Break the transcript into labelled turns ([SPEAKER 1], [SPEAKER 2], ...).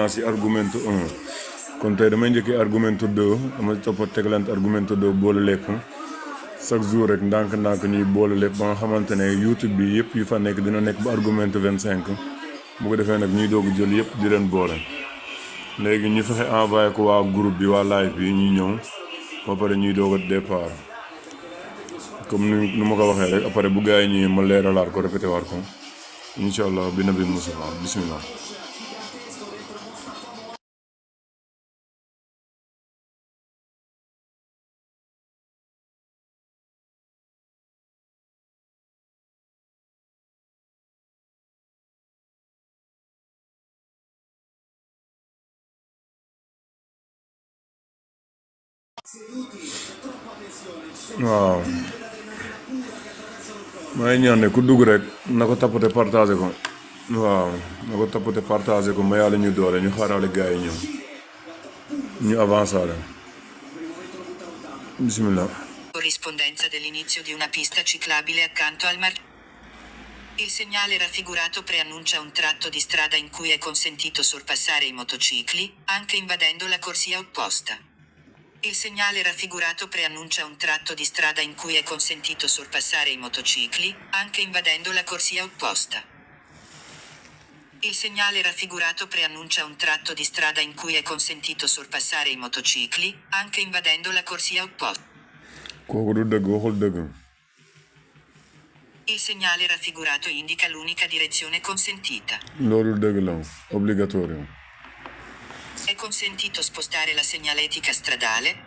[SPEAKER 1] si argumento 1 kon tey damay njëkkee argumento 2 dama toppa tegalante argumento 2 boole lépp chaque jour rek ndànk-ndànk ñuy boole lépp ba nga xamante ne YouTube bi yëpp yu fa nekk dina nekk ba argumento 25 bu ko defee nag ñuy doog jël yëpp di leen boole léegi ñu fexe envoyé ko waa groupe bi waa live bi ñuy ñëw ba pare ñuy doog a départ comme nu ma ko waxee rek après bu gars yi ñëwee ma leeralaat ko répété waat ko incha allah bi nabi Mustafa bismillah. waaw may ñaan ne ku dugg rek na ko tapote partagé ko waaw na ko tapote partagé ko ma yàlla ñu doole ñu xaarale gars yi ñëw ñu avancé bismillah.
[SPEAKER 2] Corrispondenza dell'inizio di una pista ciclabile accanto al mar. Il segnale raffigurato preannuncia un tratto di strada in cui è consentito sorpassare i motocicli, anche invadendo la corsia opposta. Il segnale raffigurato preannuncia un tratto di strada in cui è consentito sorpassare i motocicli, anche invadendo la corsia opposta. Il segnale raffigurato preannuncia un tratto di strada in cui è consentito sorpassare i motocicli, anche invadendo la corsia opposta. Il segnale raffigurato indica l'unica direzione consentita.
[SPEAKER 1] Obbligatorio.
[SPEAKER 2] È consentito spostare la segnaletica stradale,